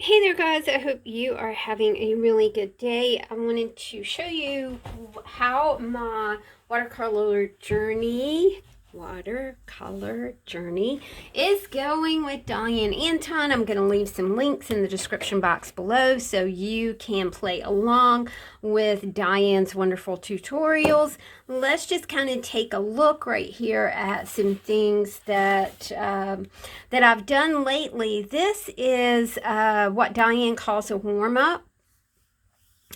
Hey there guys, I hope you are having a really good day. I wanted to show you how my watercolor journey is going with Diane Antonne. I'm going to leave some links in the description box below so you can play along with Diane's wonderful tutorials. Let's just kind of take a look right here at some things that I've done lately. This is what Diane calls a warm-up.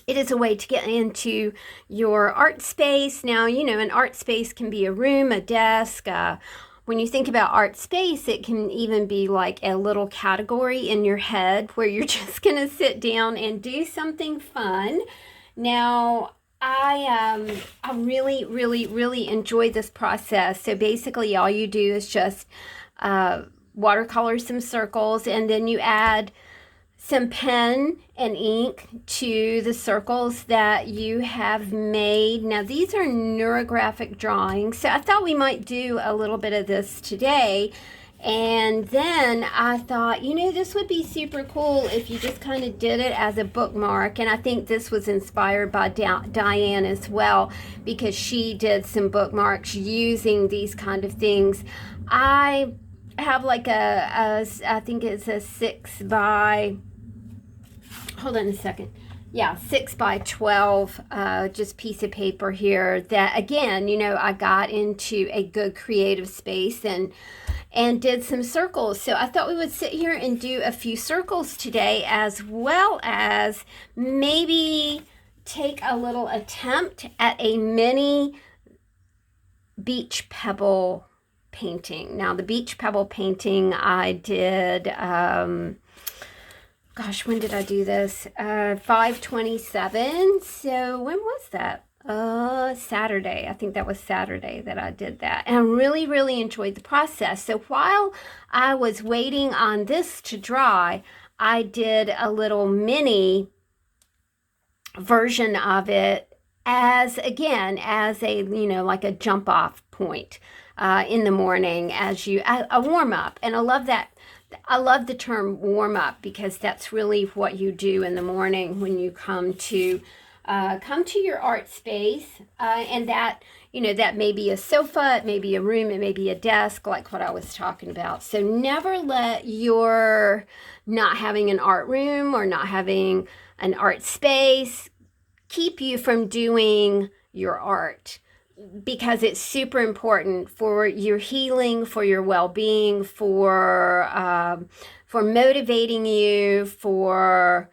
It is a way to get into your art space. Now, you know, an art space can be a room, a desk. When you think about art space, it can even be like a little category in your head where you're just going to sit down and do something fun. Now, I really enjoy this process. So basically, all you do is just watercolor some circles, and then you add some pen and ink to the circles that you have made. Now, these are neurographic drawings, so I thought we might do a little bit of this today. And then I thought, you know, this would be super cool if you just kind of did it as a bookmark. And I think this was inspired by Diane as well, because she did some bookmarks using these kind of things. I have like I think it's a 6 by, hold on a second. Yeah, 6 by 12 just piece of paper here that, again, you know, I got into a good creative space and did some circles. So I thought we would sit here and do a few circles today, as well as maybe take a little attempt at a mini beach pebble painting. Now, the beach pebble painting I did, gosh, when did I do this? 5/27. So when was that? Saturday. I think that was Saturday that I did that. And I really enjoyed the process. So while I was waiting on this to dry, I did a little mini version of it as, again, as a, you know, like a jump off point in the morning as a warm up. And I love that. I love the term warm up because that's really what you do in the morning when you come to your art space, and that, you know, that may be a sofa, it may be a room, it may be a desk, like what I was talking about. So never let your not having an art room or not having an art space keep you from doing your art, because it's super important for your healing, for your well-being, for motivating you, for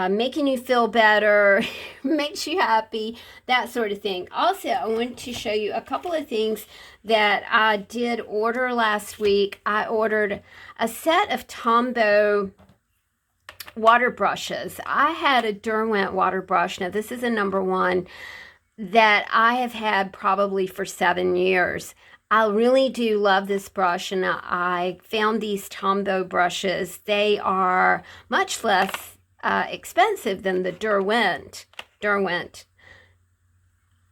making you feel better, makes you happy, that sort of thing. Also, I wanted to show you a couple of things that I did order last week. I ordered a set of Tombow water brushes. I had a Derwent water brush. Now, this is a #1 that I have had probably for 7 years. I really do love this brush, and I found these Tombow brushes. They are much less expensive than the Derwent.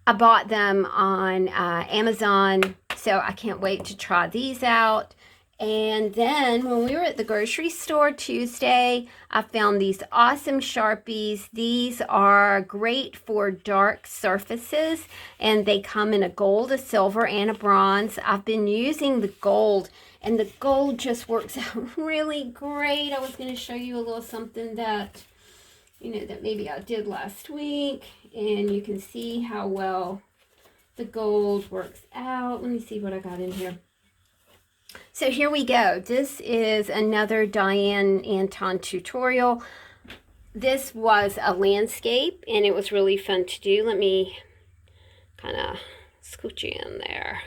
I bought them on Amazon, so I can't wait to try these out. And then when we were at the grocery store Tuesday, I found these awesome Sharpies. These are great for dark surfaces, and they come in a gold, a silver, and a bronze. I've been using the gold, and the gold just works out really great. I was going to show you a little something that, you know, that maybe I did last week, and you can see how well the gold works out. Let me see what I got in here. So here we go. This is another Diane Antonne tutorial. This was a landscape, and it was really fun to do. Let me kind of scooch you in there.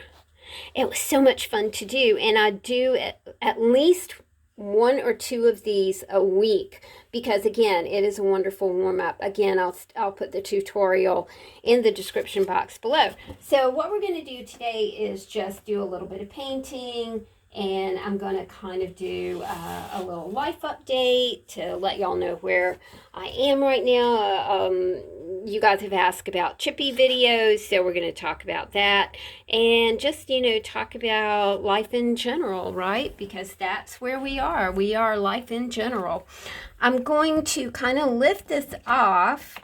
It was so much fun to do, and I do at least 1 or 2 of these a week, because again, it is a wonderful warm-up. Again, I'll put the tutorial in the description box below. So what we're going to do today is just do a little bit of painting, and I'm going to kind of do a little life update to let y'all know where I am right now. You guys have asked about chippy videos, so we're going to talk about that. And just, you know, talk about life in general, right? Because that's where we are. We are life in general. I'm going to kind of lift this off.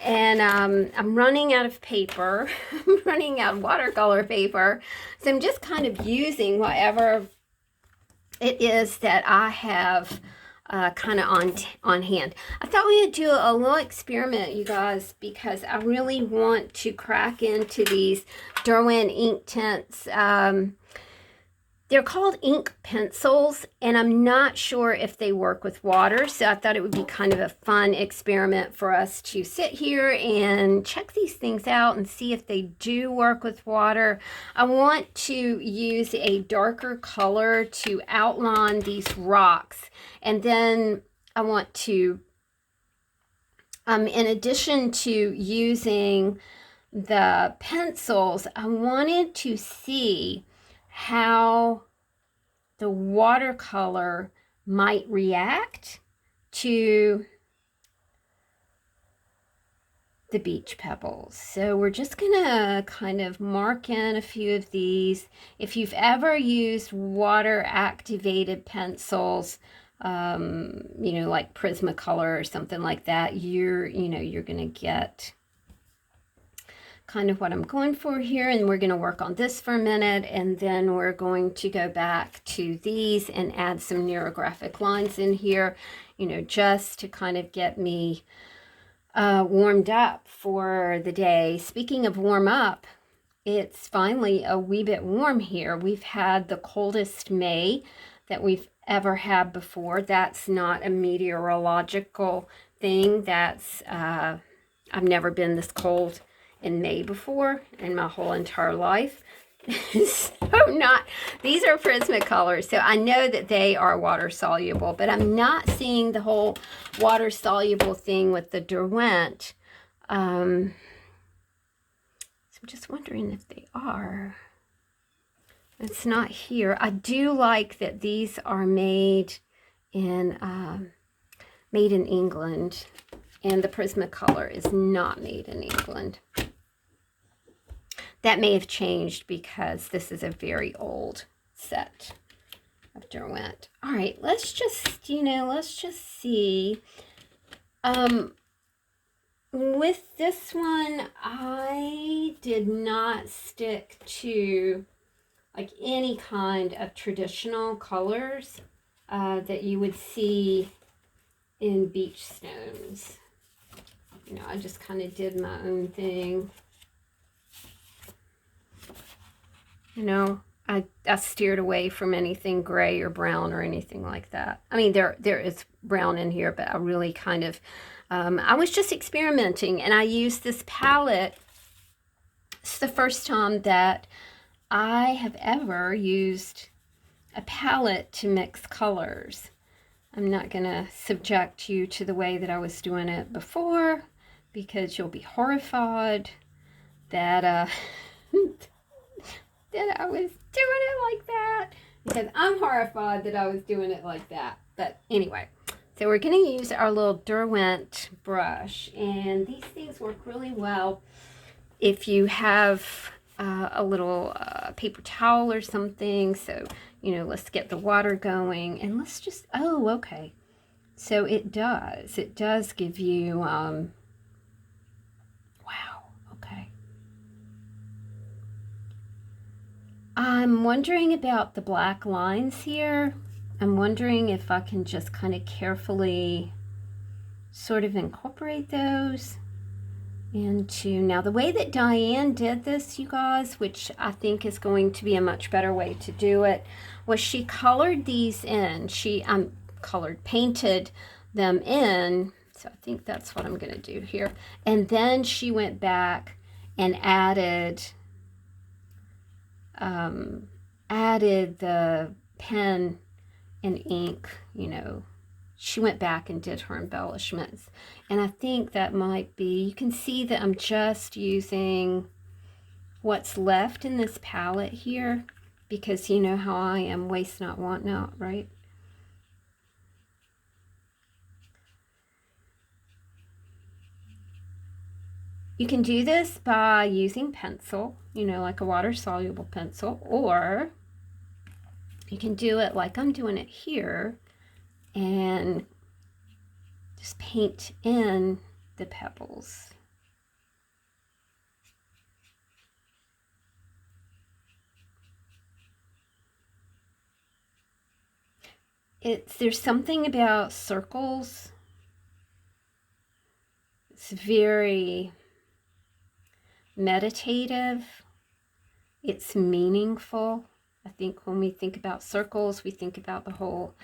And I'm running out of paper. I'm running out of watercolor paper. So I'm just kind of using whatever it is that I have kind of on hand. I thought we would do a little experiment, you guys, because I really want to crack into these Derwent ink tints. They're called ink pencils, and I'm not sure if they work with water, so I thought it would be kind of a fun experiment for us to sit here and check these things out and see if they do work with water. I want to use a darker color to outline these rocks, and then I want to, in addition to using the pencils, I wanted to see how the watercolor might react to the beach pebbles. So we're just gonna kind of mark in a few of these. If you've ever used water activated pencils, you know, like Prismacolor or something like that, you're gonna get kind of what I'm going for here, and we're going to work on this for a minute, and then we're going to go back to these and add some neurographic lines in here, you know, just to kind of get me warmed up for the day. Speaking of warm up, it's finally a wee bit warm here. We've had the coldest May that we've ever had before. That's not a meteorological thing. That's I've never been this cold in May before in my whole entire life. So these are Prismacolors, so I know that they are water soluble, but I'm not seeing the whole water soluble thing with the Derwent. So I'm just wondering if they are. It's not here. I do like that these are made in England, and the Prismacolor is not made in England. That may have changed because this is a very old set of Derwent. All right, let's just, let's just see. With this one, I did not stick to like any kind of traditional colors that you would see in beach stones. I just kind of did my own thing. I steered away from anything gray or brown or anything like that. I mean, there is brown in here, but I really kind of, I was just experimenting, and I used this palette. It's the first time that I have ever used a palette to mix colors. I'm not going to subject you to the way that I was doing it before, because you'll be horrified that that I was doing it like that, because I'm horrified that I was doing it like that. But anyway, so we're going to use our little Derwent brush, and these things work really well if you have a little paper towel or something. So, let's get the water going, and let's just, oh, okay. So it does give you, wow, okay. I'm wondering about the black lines here. I'm wondering if I can just kind of carefully sort of incorporate those into, now the way that Diane did this, you guys, which I think is going to be a much better way to do it, was she colored these in. She painted them in. So I think that's what I'm going to do here. And then she went back and added the pen and ink, she went back and did her embellishments. And I think that might be, you can see that I'm just using what's left in this palette here, because you know how I am, waste not, want not, right? You can do this by using pencil, you know, like a water-soluble pencil, or you can do it like I'm doing it here and just paint in the pebbles. There's something about circles. It's very meditative. It's meaningful. I think when we think about circles, we think about the whole,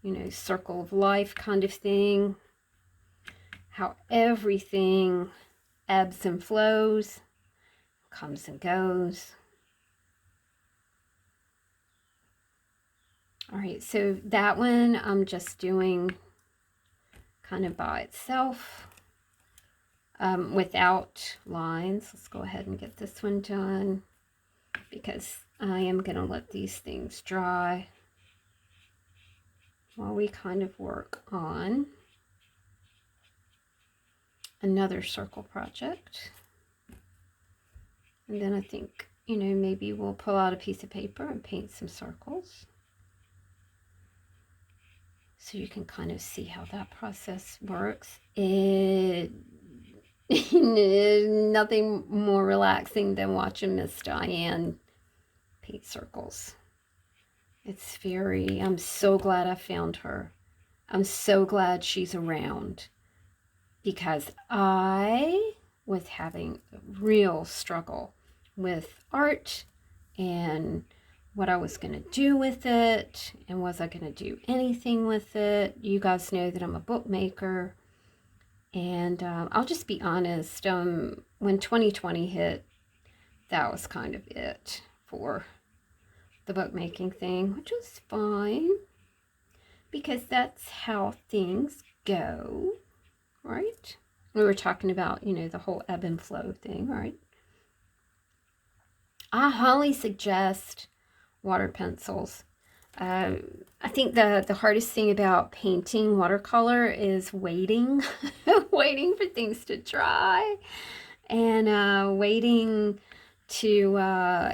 you know, circle of life kind of thing. How everything ebbs and flows, comes and goes. All right, so that one I'm just doing kind of by itself without lines. Let's go ahead and get this one done because I am going to let these things dry while we kind of work on another circle project. And then I think, you know, maybe we'll pull out a piece of paper and paint some circles. So you can kind of see how that process works. It is nothing more relaxing than watching Miss Diane paint circles. It's very, I'm so glad I found her. I'm so glad she's around because I was having a real struggle with art and what I was going to do with it, and was I going to do anything with it. You guys know that I'm a bookmaker, and I'll just be honest, when 2020 hit, that was kind of it for the bookmaking thing, which was fine, because that's how things go, right? We were talking about, you know, the whole ebb and flow thing, right? I highly suggest water pencils. I think the hardest thing about painting watercolor is waiting, waiting for things to dry, and waiting to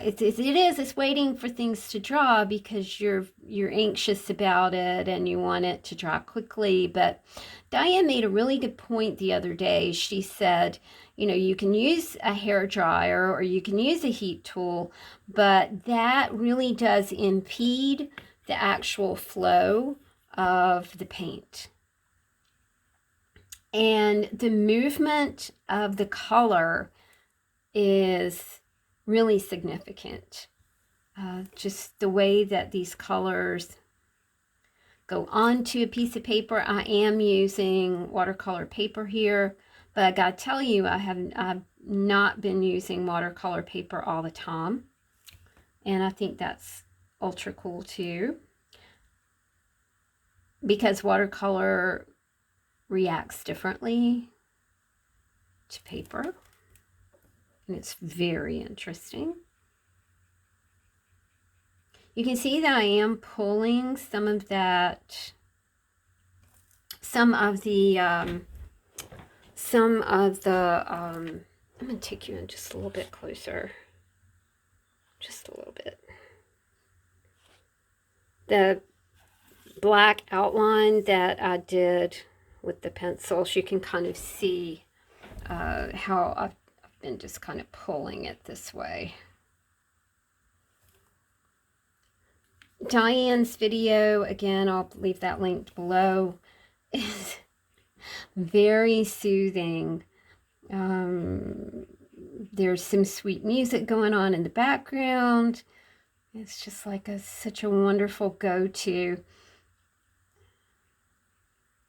it's waiting for things to dry because you're anxious about it and you want it to dry quickly. But Diane made a really good point the other day. She said, you know, you can use a hair dryer or you can use a heat tool, but that really does impede the actual flow of the paint. And the movement of the color is really significant. Just the way that these colors go onto a piece of paper. I am using watercolor paper here, but I gotta tell you, I've not been using watercolor paper all the time, and I think that's ultra cool too, because watercolor reacts differently to paper, and it's very interesting. You can see that I am pulling some of the I'm going to take you in just a little bit closer, just a little bit. The black outline that I did with the pencils, you can kind of see how I've been just kind of pulling it this way. Diane's video, again, I'll leave that linked below, is very soothing. There's some sweet music going on in the background. It's just like such a wonderful go-to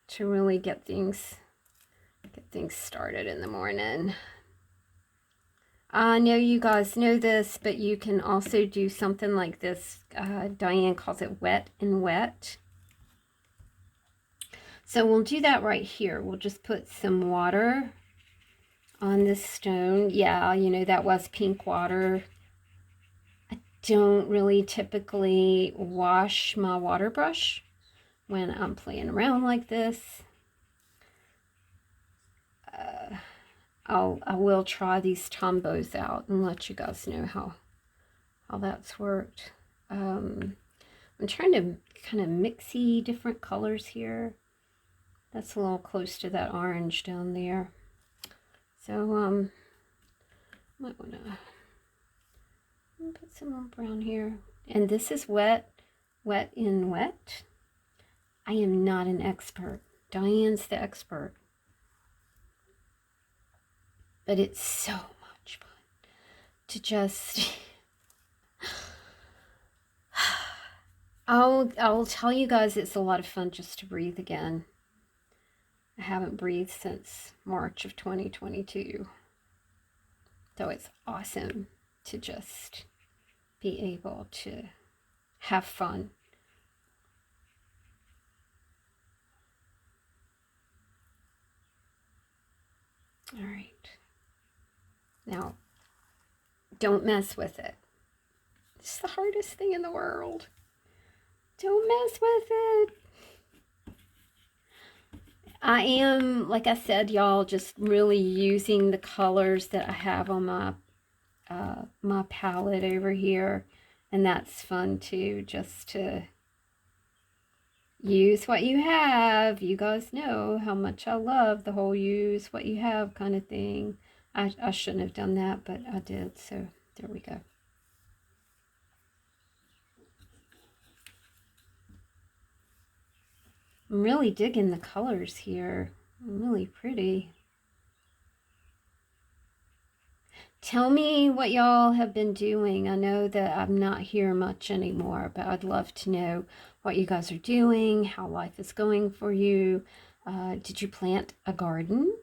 to really get things started in the morning. I know you guys know this, but you can also do something like this. Diane calls it wet and wet. So we'll do that right here. We'll just put some water on this stone. Yeah, you know, that was pink water. I don't really typically wash my water brush when I'm playing around like this. I will try these Tombos out and let you guys know how that's worked. I'm trying to kind of mixy different colors here. That's a little close to that orange down there. So might want to put some more brown here. And this is wet in wet. I am not an expert. Diane's the expert. But it's so much fun to just... I'll tell you guys, it's a lot of fun just to breathe again. I haven't breathed since March of 2022. So it's awesome to just be able to have fun. All right. Now, don't mess with it. It's the hardest thing in the world. Don't mess with it. I am, like I said, y'all, just really using the colors that I have on my my palette over here, and that's fun too, just to use what you have. You guys know how much I love the whole use what you have kind of thing. I shouldn't have done that, but I did, so there we go. I'm really digging the colors here. Really pretty. Tell me what y'all have been doing. I know that I'm not here much anymore, but I'd love to know what you guys are doing, how life is going for you. Did you plant a garden?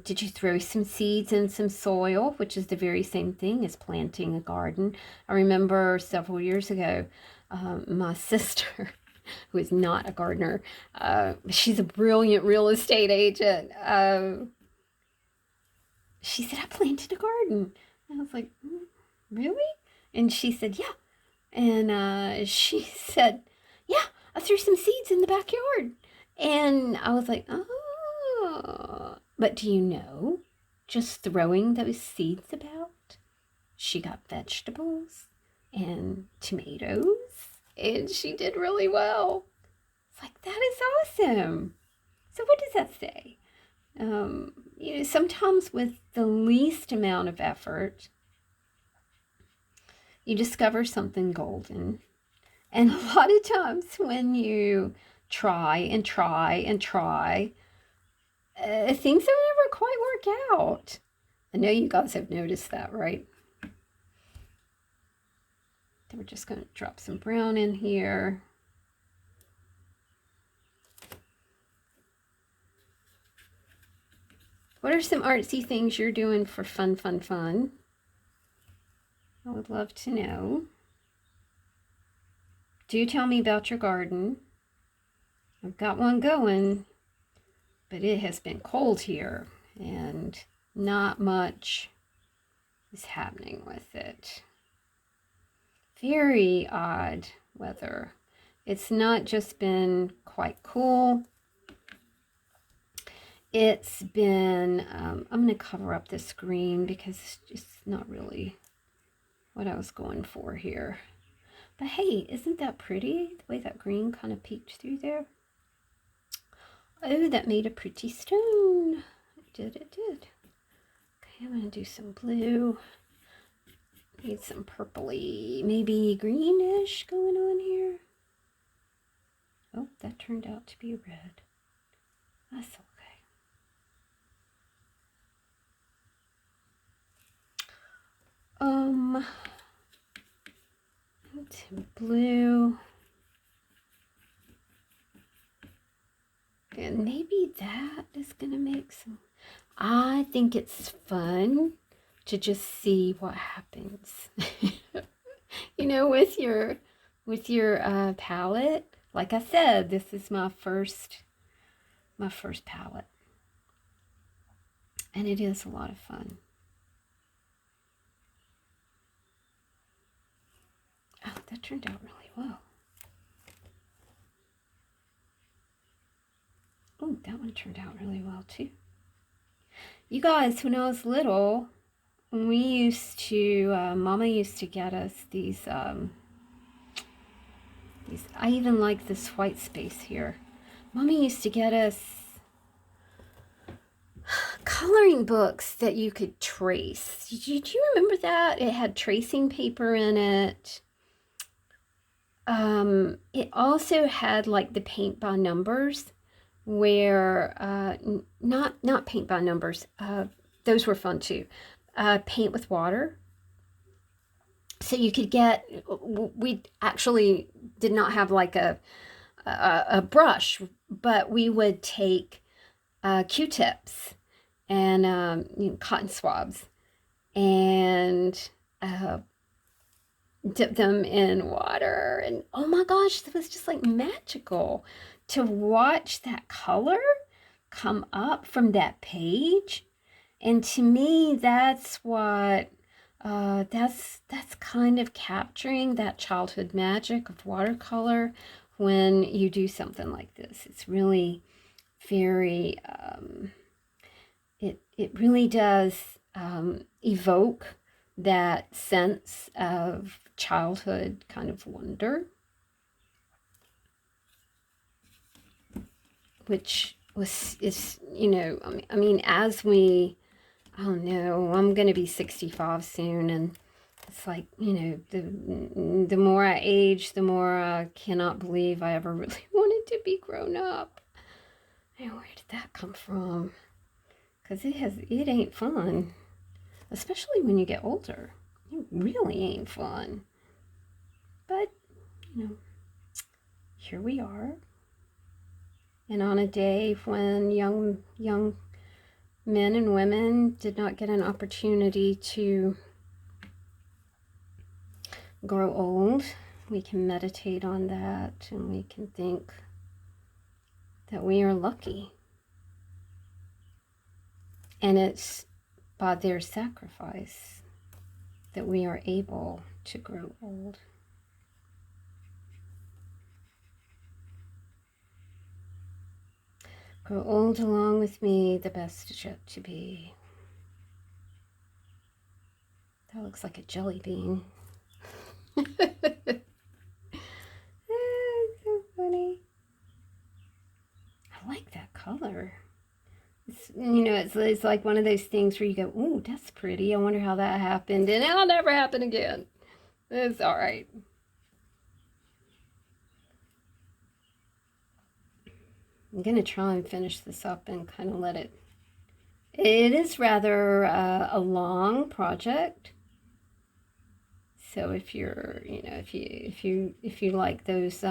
Did you throw some seeds in some soil, which is the very same thing as planting a garden? I remember several years ago, my sister, who is not a gardener, she's a brilliant real estate agent. She said, I planted a garden. And I was like, really? And she said, yeah. And she said, yeah, I threw some seeds in the backyard. And I was like, oh. But do you know, just throwing those seeds about, she got vegetables and tomatoes, and she did really well. It's like, that is awesome. So what does that say? You know, sometimes with the least amount of effort, you discover something golden. And a lot of times when you try and try and try, things don't ever quite work out. I know you guys have noticed that, right? So we're just going to drop some brown in here. What are some artsy things you're doing for fun, fun, fun? I would love to know. Do tell me about your garden. I've got one going, but it has been cold here and not much is happening with it. Very odd weather. It's not just been quite cool. It's been, I'm going to cover up the screen because it's just not really what I was going for here. But hey, isn't that pretty? The way that green kind of peeked through there. Oh, that made a pretty stone. It did, it did. Okay, I'm going to do some blue. Need some purpley, maybe greenish going on here. Oh, that turned out to be red. That's okay. Some blue. And maybe that is going to make some... I think it's fun to just see what happens. You know, with your palette. Like I said, this is my first palette. And it is a lot of fun. Oh, that turned out really well. Oh, that one turned out really well too. You guys, when I was little, we used to, Mama used to get us these, I even like this white space here. Mommy used to get us coloring books that you could trace. Did you remember that? It had tracing paper in it. It also had like the paint by numbers, where not paint by numbers. Those were fun too. Paint with water. So you could get. We actually did not have like a brush, but we would take Q-tips and cotton swabs and dip them in water, and oh my gosh, it was just like magical to watch that color come up from that page. And to me, that's what that's kind of capturing that childhood magic of watercolor when you do something like this. It's really very it really does evoke that sense of childhood kind of wonder, which is I mean as we, I don't know, I'm gonna be 65 soon, and it's like, the more I age, the more I cannot believe I ever really wanted to be grown up. And where did that come from? Because it ain't fun, especially when you get older. It really ain't fun. But, here we are. And on a day when young men and women did not get an opportunity to grow old, we can meditate on that, and we can think that we are lucky. And it's by their sacrifice that we are able to grow old. Grow old along with me, the best is yet to be. That looks like a jelly bean. That's so funny. I like that color. It's like one of those things where you go, ooh, that's pretty. I wonder how that happened. And it'll never happen again. It's all right. I'm going to try and finish this up and kind of let it. It is rather a long project. So if you're, if you like those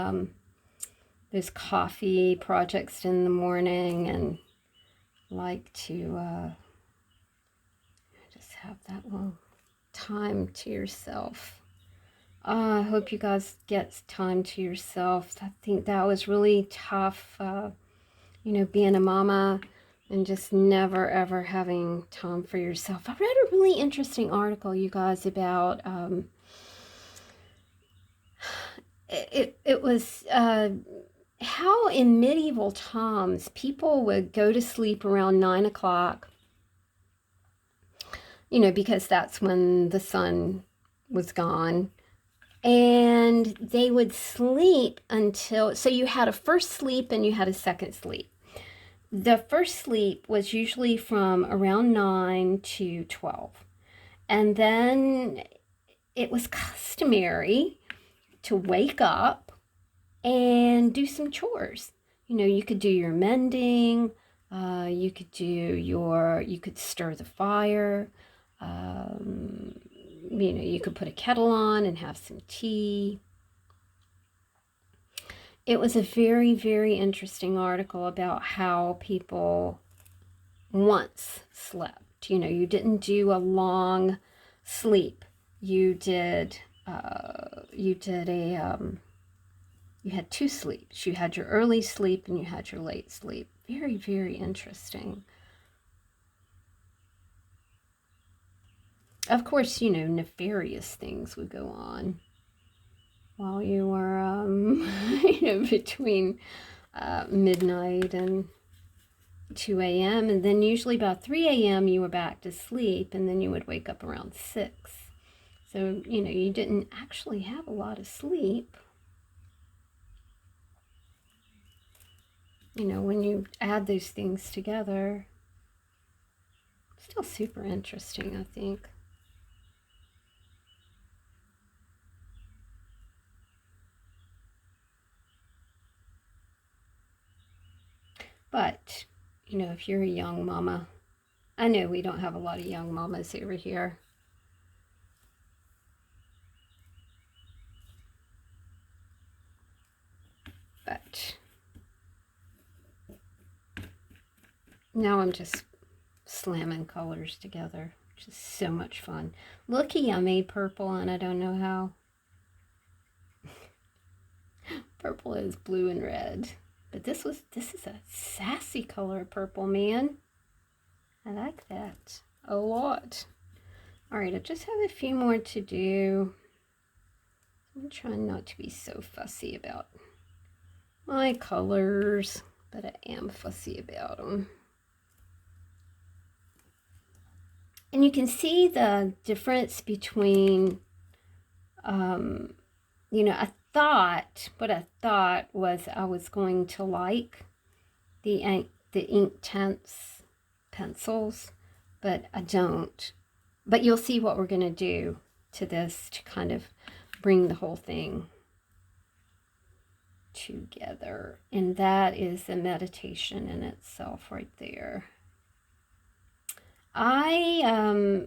coffee projects in the morning and like to just have that little time to yourself. I hope you guys get time to yourself. I think that was really tough, being a mama and just never ever having time for yourself. I read a really interesting article, you guys, about it was how in medieval times people would go to sleep around 9 o'clock, because that's when the sun was gone, and they would sleep until, so you had a first sleep and you had a second sleep. The first sleep was usually from around 9 to 12, and then it was customary to wake up and do some chores. You could do your mending, you could stir the fire, you could put a kettle on and have some tea. It was a very, very interesting article about how people once slept. You didn't do a long sleep. You had two sleeps. You had your early sleep and you had your late sleep. Very, very interesting. Of course, nefarious things would go on while you were, between midnight and 2 a.m. and then usually about 3 a.m. you were back to sleep, and then you would wake up around 6. So, you know, you didn't actually have a lot of sleep. You know, when you add those things together, still super interesting, I think. But, you know, if you're a young mama, I know we don't have a lot of young mamas over here. But now I'm just slamming colors together, which is so much fun. Looky, I made purple and I don't know how. Purple is blue and red. But this is a sassy color purple, man. I like that a lot. All right, I just have a few more to do. I'm trying not to be so fussy about my colors, but I am fussy about them. And you can see the difference between, you know, what I thought was I was going to like the Inktense pencils, but I don't. But you'll see what we're going to do to this to kind of bring the whole thing together. And that is a meditation in itself right there.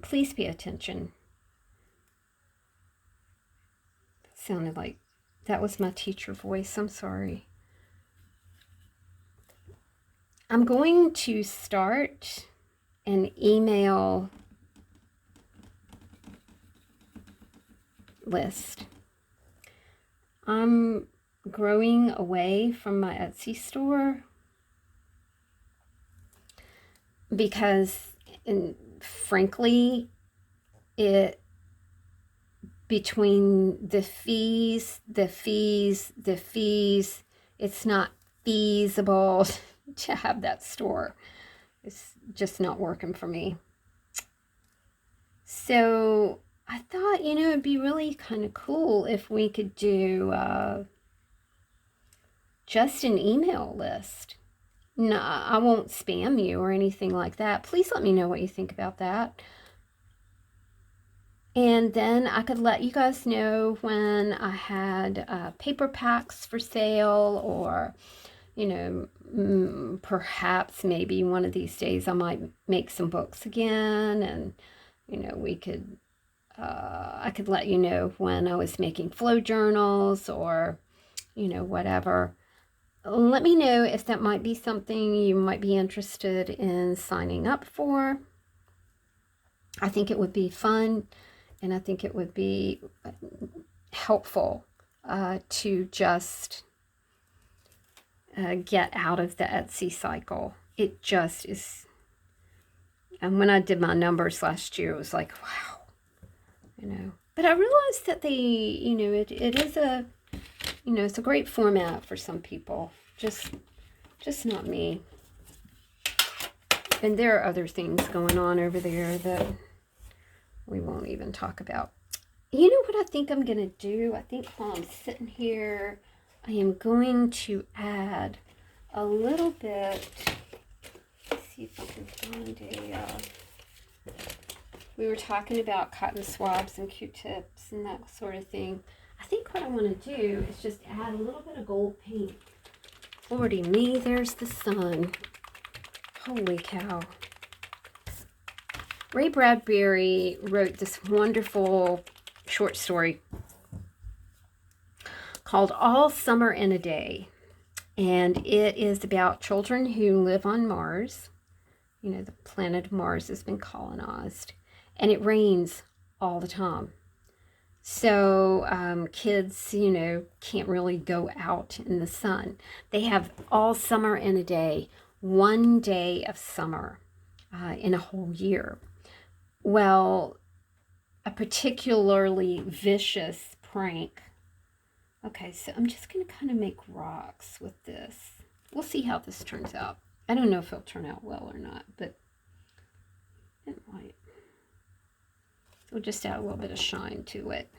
Please pay attention. That sounded like that was my teacher voice. I'm sorry. I'm going to start an email list. I'm growing away from my Etsy store because, and frankly, between the fees, it's not feasible to have that store. It's just not working for me. So I thought, you know, it'd be really kind of cool if we could do just an email list. No, I won't spam you or anything like that. Please let me know what you think about that. And then I could let you guys know when I had paper packs for sale, or, you know, perhaps maybe one of these days I might make some books again, and, you know, we could, I could let you know when I was making flow journals, or, you know, whatever. Let me know if that might be something you might be interested in signing up for. I think it would be fun, and I think it would be helpful to just get out of the Etsy cycle. It just is. And when I did my numbers last year, it was like, wow, you know. But I realized that you know, it is a, you know, it's a great format for some people. Just not me. And there are other things going on over there that we won't even talk about. You know what I think I'm going to do? I think while I'm sitting here, I am going to add a little bit. Let's see if I can find we were talking about cotton swabs and Q-tips and that sort of thing. I think what I want to do is just add a little bit of gold paint. Lordy me, there's the sun. Holy cow. Ray Bradbury wrote this wonderful short story called All Summer in a Day. And it is about children who live on Mars. You know, the planet Mars has been colonized. And it rains all the time. So kids, you know, can't really go out in the sun. They have all summer in a day, one day of summer in a whole year. Well, a particularly vicious prank. Okay, so I'm just going to kind of make rocks with this. We'll see how this turns out. I don't know if it'll turn out well or not, but it might. So we'll just add a little bit of shine to it.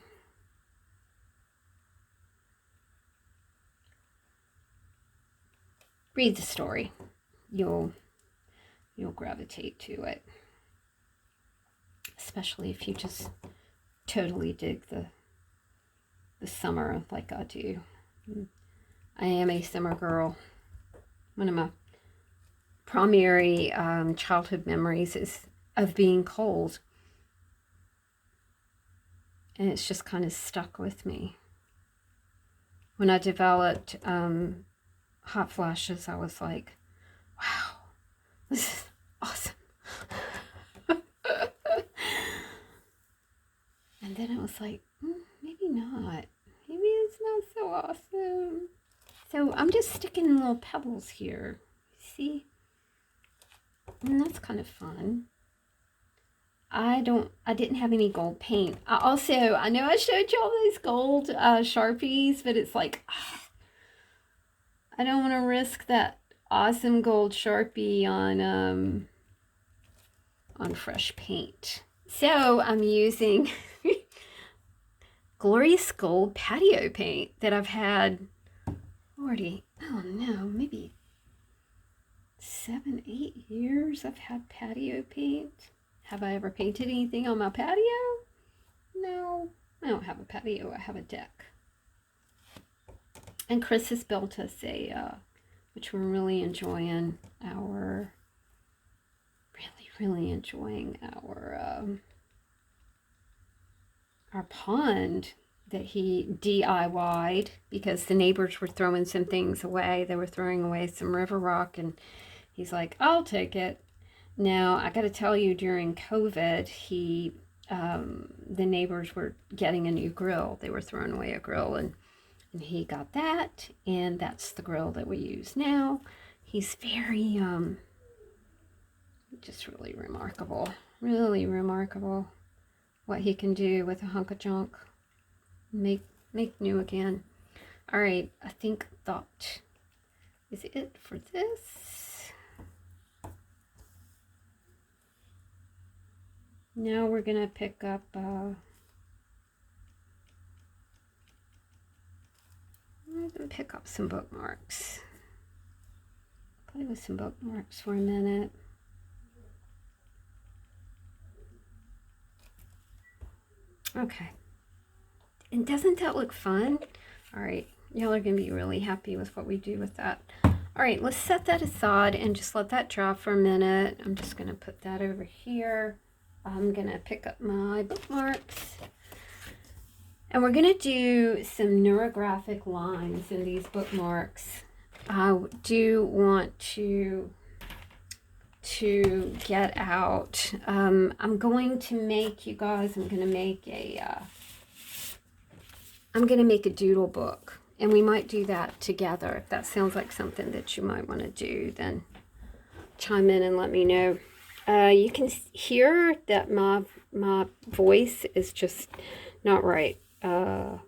Read the story. You'll gravitate to it. Especially if you just totally dig the summer like I do. I am a summer girl. One of my primary childhood memories is of being cold. And it's just kind of stuck with me. When I developed hot flashes, I was like, wow, this is awesome. And then it was like, maybe not. Maybe it's not so awesome. So I'm just sticking little pebbles here. See? And that's kind of fun. I didn't have any gold paint. I know I showed you all those gold Sharpies, but it's like, I don't want to risk that awesome gold Sharpie on fresh paint. So I'm using Glorious Gold patio paint that I've had already, oh no, maybe 7, 8 years I've had patio paint. Have I ever painted anything on my patio? No, I don't have a patio, I have a deck. And Chris has built us which we're really enjoying, really enjoying our pond that he DIY'd because the neighbors were throwing some things away. They were throwing away some river rock, and he's like, I'll take it. Now, I got to tell you, during COVID, the neighbors were getting a new grill. They were throwing away a grill, and he got that, and that's the grill that we use now. He's very, just really remarkable what he can do with a hunk of junk. Make new again. All right, I think that is it for this. Now we're gonna pick up I'm gonna pick up some bookmarks. Play with some bookmarks for a minute. Okay. And doesn't that look fun? All right, y'all are gonna be really happy with what we do with that. All right, let's set that aside and just let that dry for a minute. I'm just gonna put that over here. I'm gonna pick up my bookmarks. And we're gonna do some neurographic lines in these bookmarks. I do want to get out. I'm going to make, you guys, I'm gonna make a doodle book, and we might do that together. If that sounds like something that you might want to do, then chime in and let me know. You can hear that my voice is just not right. I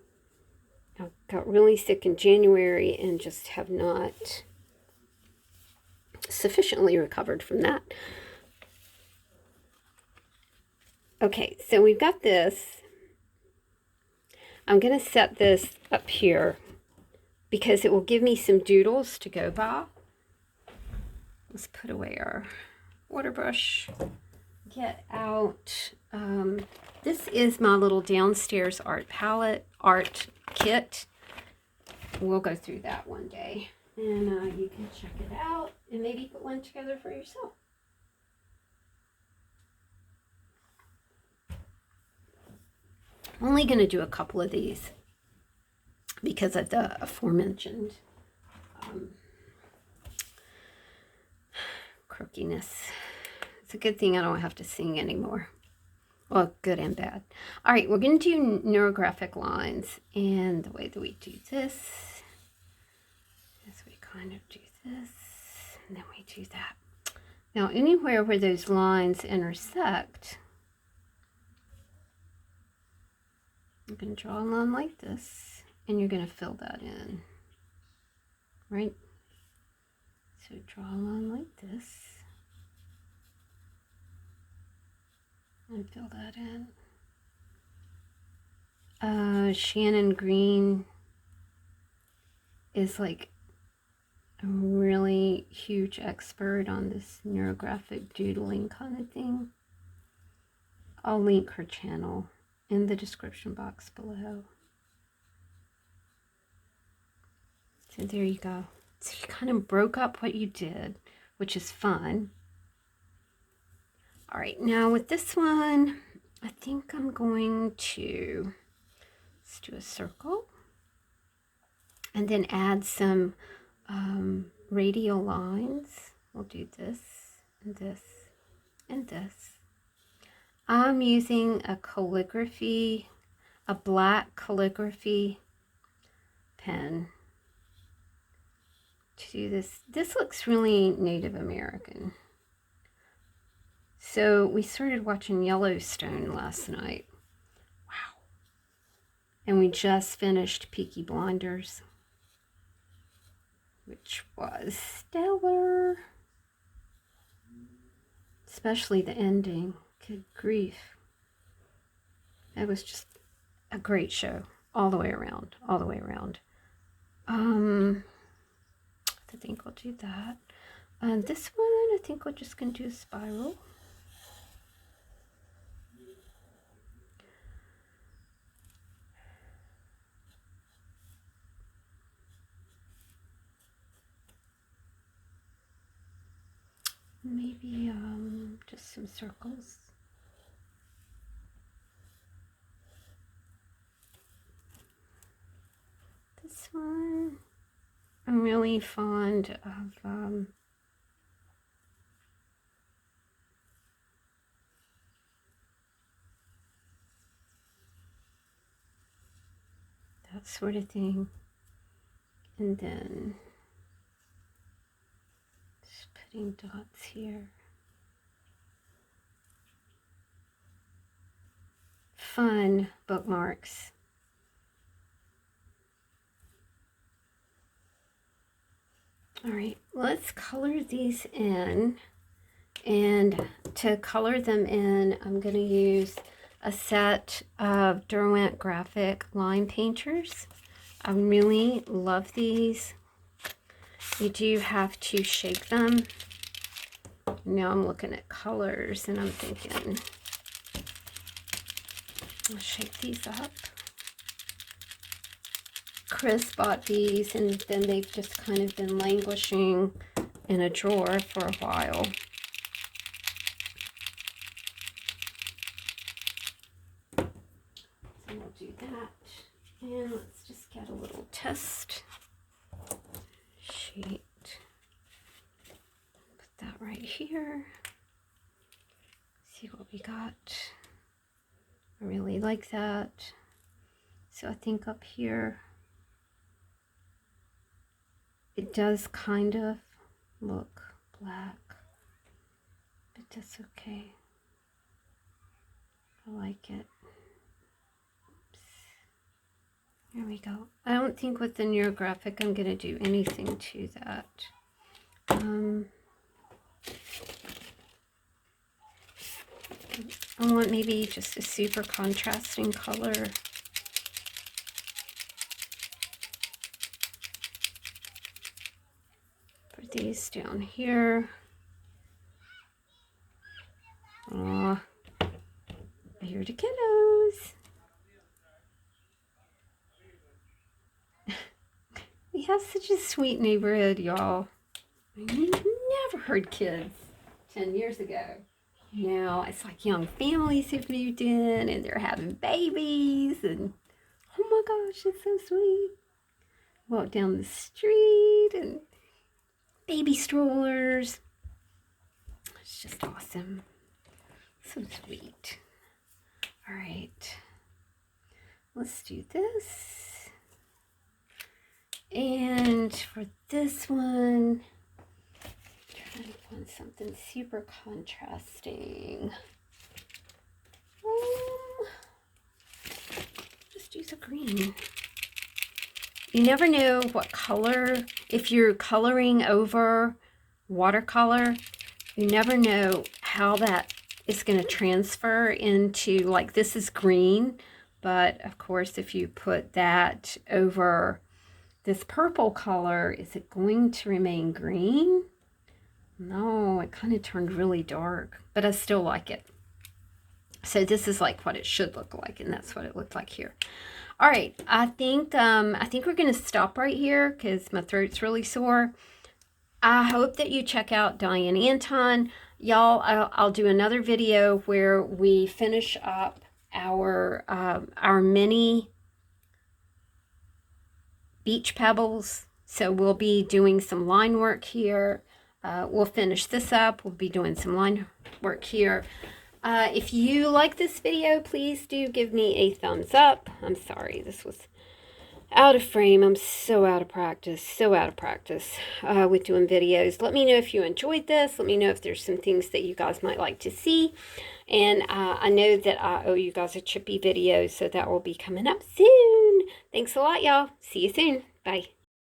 got really sick in January and just have not sufficiently recovered from that. Okay, so we've got this. I'm going to set this up here because it will give me some doodles to go by. Let's put away our water brush. Get out. This is my little downstairs art kit. We'll go through that one day. And you can check it out and maybe put one together for yourself. I'm only going to do a couple of these because of the aforementioned crookiness. It's a good thing I don't have to sing anymore. Well, good and bad. All right, we're going to do neurographic lines. And the way that we do this is we kind of do this, and then we do that. Now, anywhere where those lines intersect, you're going to draw a line like this, and you're going to fill that in, right? So draw a line like this and fill that in. Shannon Green is like a really huge expert on this neurographic doodling kind of thing. I'll link her channel in the description box below. So there you go. So you kind of broke up what you did, which is fun. All right, now with this one, I think I'm going to, let's do a circle and then add some radial lines. We'll do this and this and this. I'm using a calligraphy, a black calligraphy pen to do this. This looks really Native American. So we started watching Yellowstone last night. Wow. And we just finished Peaky Blinders, which was stellar. Especially the ending. Good grief. It was just a great show. All the way around. All the way around. I think we'll do that. And this one, I think we're just going to do a spiral. Maybe just some circles. This one, I'm really fond of that sort of thing. And then just putting dots here. Fun bookmarks. All right, let's color these in. And to color them in, I'm going to use a set of Derwent Graphic line painters. I really love these. You do have to shake them. Now I'm looking at colors and I'm thinking, I'll shake these up. Chris bought these and then they've just kind of been languishing in a drawer for a while. So we'll do that. And let's just get a little test sheet. Put that right here. See what we got. I really like that. So I think up here, it does kind of look black, but that's okay. I like it. Oops. There we go. I don't think with the neurographic I'm going to do anything to that. I want maybe just a super contrasting color. Put these down here. Aw, I hear the kiddos. We have such a sweet neighborhood, y'all. I never heard kids 10 years ago. Now it's like young families have moved in and they're having babies and oh my gosh, it's so sweet. Walk down the street and baby strollers. It's just awesome. So sweet. All right, let's do this. And for this one, trying to find something super contrasting. Just use a green. You never know what color, if you're coloring over watercolor, you never know how that is going to transfer into, like, this is green, but of course if you put that over this purple color, is it going to remain green? No, it kind of turned really dark, but I still like it. So this is like what it should look like, and that's what it looked like here. All right, I think we're going to stop right here because my throat's really sore. I hope that you check out Diane Antonne. Y'all, I'll do another video where we finish up our mini beach pebbles. So we'll be doing some line work here. We'll finish this up. We'll be doing some line work here. If you like this video, please do give me a thumbs up. I'm sorry, this was out of frame. I'm so out of practice with doing videos. Let me know if you enjoyed this. Let me know if there's some things that you guys might like to see. And I know that I owe you guys a chippy video, so that will be coming up soon. Thanks a lot, y'all. See you soon. Bye.